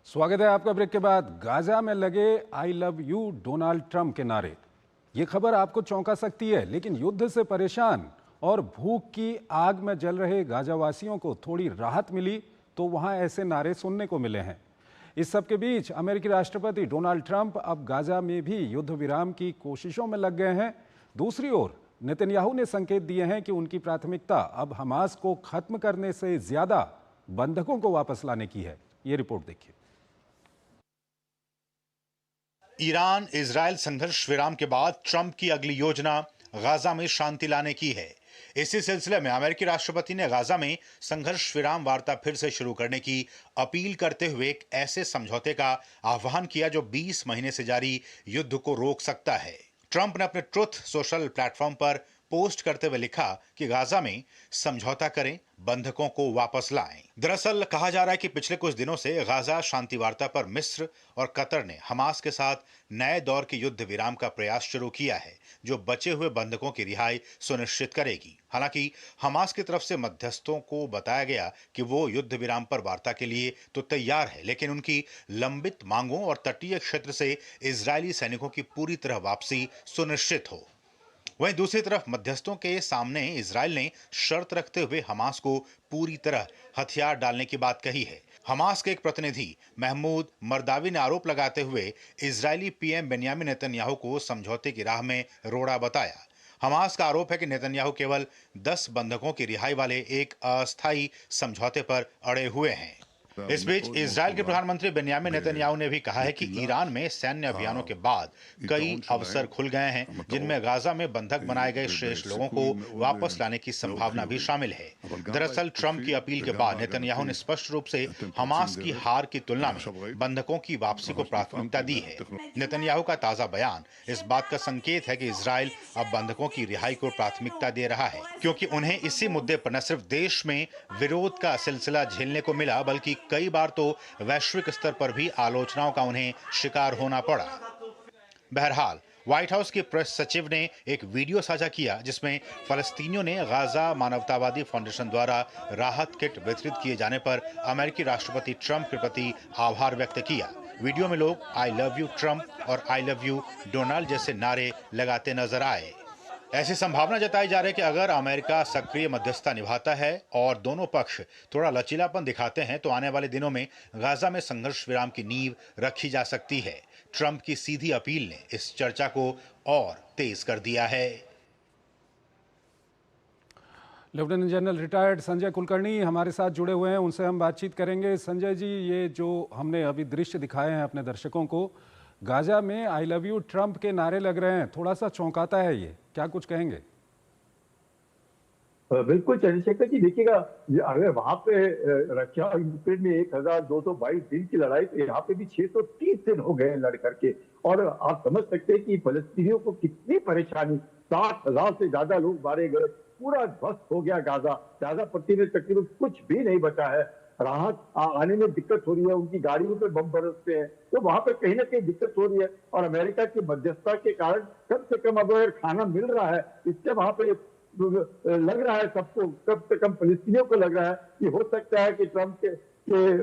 स्वागत है आपका ब्रेक के बाद। गाजा में लगे I love you Donald Trump के नारे। ये खबर आपको चौंका सकती है, लेकिन युद्ध से परेशान और भूख की आग में जल रहे गाजावासियों को थोड़ी राहत मिली तो वहां ऐसे नारे सुनने को मिले हैं। इस सब के बीच अमेरिकी राष्ट्रपति डोनाल्ड ट्रंप अब गाजा में भी युद्ध विराम की कोशिशों में लग गए हैं। दूसरी ओर नेतन्याहू ने संकेत दिए हैं कि उनकी प्राथमिकता अब हमास को खत्म करने से ज्यादा बंधकों को वापस लाने की है। ये रिपोर्ट देखिए। ईरान इजरायल संघर्ष विराम के बाद ट्रंप की अगली योजना गाजा में शांति लाने की है। इसी सिलसिले में अमेरिकी राष्ट्रपति ने गाजा में संघर्ष विराम वार्ता फिर से शुरू करने की अपील करते हुए एक ऐसे समझौते का आह्वान किया जो 20 महीने से जारी युद्ध को रोक सकता है। ट्रंप ने अपने ट्रुथ सोशल प्लेटफॉर्म पर पोस्ट करते हुए लिखा कि गाजा में समझौता करें, बंधकों को वापस लाएं। दरअसल कहा जा रहा है कि पिछले कुछ दिनों से गाजा शांति वार्ता पर मिस्र और कतर ने हमास के साथ नए दौर के युद्ध विराम का प्रयास शुरू किया है, जो बचे हुए बंधकों की रिहाई सुनिश्चित करेगी। हालांकि हमास की तरफ से मध्यस्थों को बताया गया कि वो युद्ध विराम पर वार्ता के लिए तो तैयार है, लेकिन उनकी लंबित मांगों और तटीय क्षेत्र से इजरायली सैनिकों की पूरी तरह वापसी सुनिश्चित हो। वहीं दूसरी तरफ मध्यस्थों के सामने इजरायल ने शर्त रखते हुए हमास को पूरी तरह हथियार डालने की बात कही है। हमास के एक प्रतिनिधि महमूद मरदावी ने आरोप लगाते हुए इजरायली पीएम बेन्यामिन नेतन्याहू को समझौते की राह में रोड़ा बताया। हमास का आरोप है कि नेतन्याहू केवल 10 बंधकों की रिहाई वाले एक अस्थायी समझौते पर अड़े हुए हैं। इस बीच इजरायल के प्रधानमंत्री बेन्यामिन नेतन्याहू ने भी कहा है कि ईरान में सैन्य अभियानों के बाद कई अवसर खुल गए हैं, जिनमें गाजा में बंधक बनाए गए शेष लोगों को वापस लाने की संभावना भी शामिल है। दरअसल ट्रंप की अपील के बाद नेतन्याहू ने स्पष्ट रूप से हमास की हार की तुलना में बंधकों की वापसी को प्राथमिकता दी है। नेतन्याहू का ताजा बयान इस बात का संकेत है कि इजरायल अब बंधकों की रिहाई को प्राथमिकता दे रहा है, क्योंकि उन्हें इसी मुद्दे पर न सिर्फ देश में विरोध का सिलसिला झेलने को मिला, बल्कि कई बार तो वैश्विक स्तर पर भी आलोचनाओं का उन्हें शिकार होना पड़ा। बहरहाल व्हाइट हाउस के प्रेस सचिव ने एक वीडियो साझा किया जिसमें फलस्तीनियों ने गाजा मानवतावादी फाउंडेशन द्वारा राहत किट वितरित किए जाने पर अमेरिकी राष्ट्रपति ट्रंप के प्रति आभार व्यक्त किया। वीडियो में लोग आई लव यू ट्रंप और आई लव यू डोनाल्ड जैसे नारे लगाते नजर आए। ऐसी संभावना जताई जा रही है कि अगर अमेरिका सक्रिय मध्यस्थता निभाता है और दोनों पक्ष थोड़ा लचीलापन दिखाते हैं तो आने वाले दिनों में गाजा में संघर्ष विराम की नींव रखी जा सकती है। ट्रंप की सीधी अपील ने इस चर्चा को और तेज कर दिया है। Lieutenant general retired Sanjay Kulkarni हमारे साथ जुड़े हुए हैं, उनसे हम बातचीत करेंगे। संजय जी, ये जो हमने अभी दृश्य दिखाए हैं अपने दर्शकों को, गाजा में आई लव यू ट्रंप के नारे लग रहे हैं, थोड़ा सा चौंकाता है। ये क्या कुछ कहेंगे? बिल्कुल चंद्रशेखर जी, देखिएगा, अगर वहां पे रशिया और यूक्रेन में 1222 दिन की लड़ाई, तो यहाँ पे भी 630 दिन हो गए लड़ करके। और आप समझ सकते हैं कि फलस्तीनियों को कितनी परेशानी, 60,000 से ज्यादा लोग मारे गए, पूरा ध्वस्त हो गया गाजा पट्टी में तकरीबन कुछ भी नहीं बचा है। राहत आने में दिक्कत हो रही है, उनकी गाड़ियों पे बम बरसते हैं, तो वहां पे कहीं ना कहीं दिक्कत हो रही है। और अमेरिका की मध्यस्थता के कारण कम से कम अब अगर खाना मिल रहा है, इससे वहां पे लग रहा है सबको, कम से कम फलस्तीनियों को लग रहा है कि हो सकता है कि ट्रंप के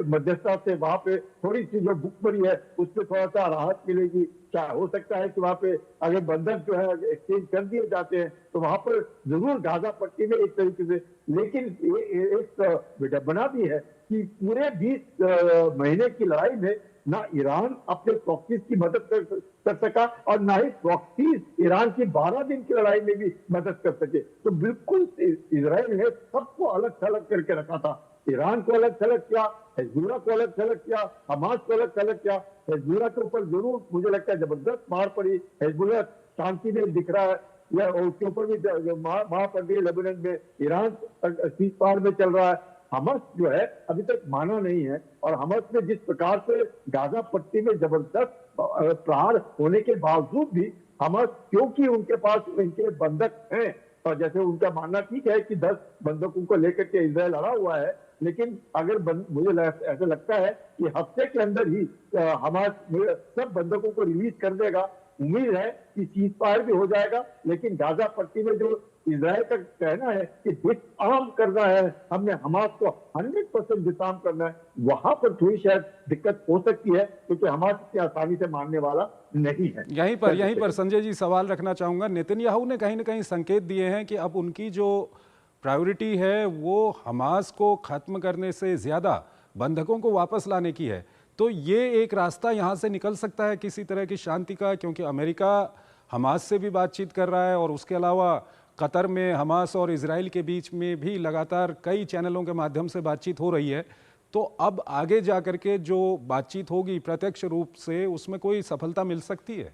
मध्यस्थता से वहां पे थोड़ी सी जो भुखमरी है उसमें थोड़ा सा राहत मिलेगी। क्या हो सकता है कि वहां पे अगर बंधक जो है एक्सचेंज कर दिए जाते हैं तो वहां पर जरूर गाजा पट्टी में एक तरीके से, लेकिन एक विडंबना भी है कि पूरे 20 महीने की लड़ाई में ना ईरान अपने प्रॉक्सीज की मदद कर सका और ना ही प्रॉक्सीज ईरान की 12 दिन की लड़ाई में भी मदद कर सके। तो बिल्कुल इजराइल ने सबको अलग थलग करके रखा था। ईरान को अलग थलग किया, हिजबुल्लाह को अलग थलग किया, हमास को अलग थलग किया। हिजबुल्लाह के ऊपर जरूर मुझे लगता है जबरदस्त मार पड़ी। हिजबुल्लाह शांति में दिख रहा है, या उसके ऊपर भी मार पड़ रही है लेबनान में। ईरान सीज फायर में चल रहा है। हमास जो है अभी तक माना नहीं है, और हमास में जिस प्रकार से गाजा पट्टी में जबरदस्त प्रहार होने के बावजूद भी हमास, क्योंकि उनके पास इनके बंधक हैं, और जैसे उनका मानना ठीक है कि 10 बंधकों को लेकर के इजराइल लड़ा हुआ है, लेकिन अगर मुझे ऐसा लगता है कि हफ्ते के अंदर ही हमास सब बंधकों को रिलीज कर देगा। उम्मीद है कि सीज फायर भी हो जाएगा, लेकिन गाजा पट्टी में जो इजराइल का कहना है कि डिसआर्म करना है, हमने हमास को 100% डिसआर्म करना है, वहां पर थोड़ी शायद दिक्कत हो सकती है, क्योंकि हमास इतनी आसानी से मानने वाला नहीं है। यहीं पर संजय जी सवाल रखना चाहूंगा। नेतन्याहू ने कहीं ना कहीं संकेत दिए हैं कि अब उनकी जो प्रायोरिटी है वो हमास को खत्म करने से ज्यादा बंधकों को वापस लाने की है। तो ये एक रास्ता यहाँ से निकल सकता है किसी तरह की शांति का, क्योंकि अमेरिका हमास से भी बातचीत कर रहा है और उसके अलावा कतर में हमास और इजराइल के बीच में भी लगातार कई चैनलों के माध्यम से बातचीत हो रही है। तो अब आगे जाकर के जो बातचीत होगी प्रत्यक्ष रूप से, उसमें कोई सफलता मिल सकती है?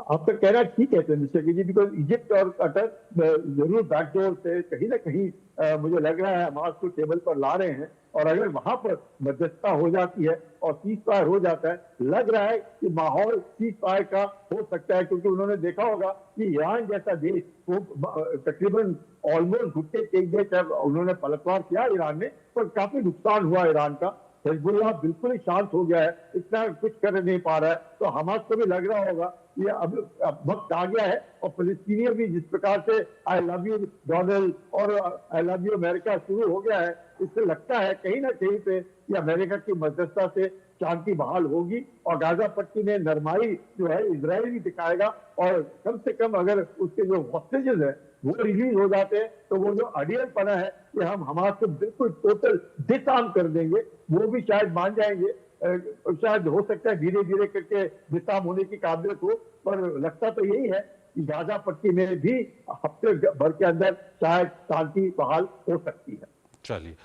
आपका कहना ठीक है मिस्टर जी, बिकॉज इजिप्ट और कतर जरूर बैकडोर से कहीं ना कहीं मुझे लग रहा है हमास को टेबल पर ला रहे हैं, और अगर वहां पर मध्यस्थता हो जाती है और सीज फायर हो जाता है, लग रहा है कि माहौल सीज फायर का हो सकता है, क्योंकि उन्होंने देखा होगा कि ईरान जैसा देश वो तकरीबन ऑलमोस्ट घुटने टेक दिए, जब उन्होंने पलटवार किया ईरान ने, पर काफी नुकसान हुआ ईरान का। हिजबुल्लाह बिल्कुल ही शांत हो गया है, इतना कुछ कर नहीं पा रहा है, तो हमास को भी लग रहा होगा ये अब वक्त आ गया है। और फिलिस्तीनी भी जिस प्रकार से आई लव यू डोनाल्ड और आई लव यू अमेरिका शुरू हो गया है, इससे लगता है कहीं ना कहीं पे कि अमेरिका की मध्यस्थता से शांति बहाल होगी, और गाजा पट्टी में नरमाई जो है इजराइल भी दिखाएगा, और कम से कम अगर उसके जो हॉस्टेजेस है वो रिलीज हो जाते हैं, तो वो जो अड़ियल पना है कि हम हमास को बिल्कुल टोटल डिसआर्म कर देंगे, वो भी शायद मान जाएंगे। शायद हो सकता है धीरे धीरे करके डिसआर्म होने की काबिलियत हो, पर लगता तो यही है कि गाजा पट्टी में भी हफ्ते भर के अंदर शायद शांति बहाल हो सकती है। चलिए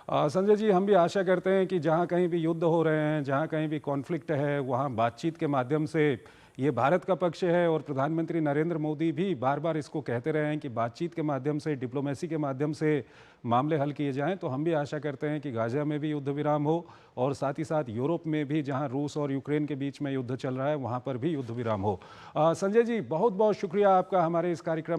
संजय जी, हम भी आशा करते हैं कि जहाँ कहीं भी युद्ध हो रहे हैं, जहाँ कहीं भी कॉन्फ्लिक्ट है, वहाँ बातचीत के माध्यम से, ये भारत का पक्ष है और प्रधानमंत्री नरेंद्र मोदी भी बार बार इसको कहते रहे हैं कि बातचीत के माध्यम से, डिप्लोमेसी के माध्यम से मामले हल किए जाएं। तो हम भी आशा करते हैं कि गाजा में भी युद्ध विराम हो, और साथ ही साथ यूरोप में भी, जहां रूस और यूक्रेन के बीच में युद्ध चल रहा है, वहां पर भी युद्ध विराम हो। संजय जी, बहुत बहुत शुक्रिया आपका हमारे इस कार्यक्रम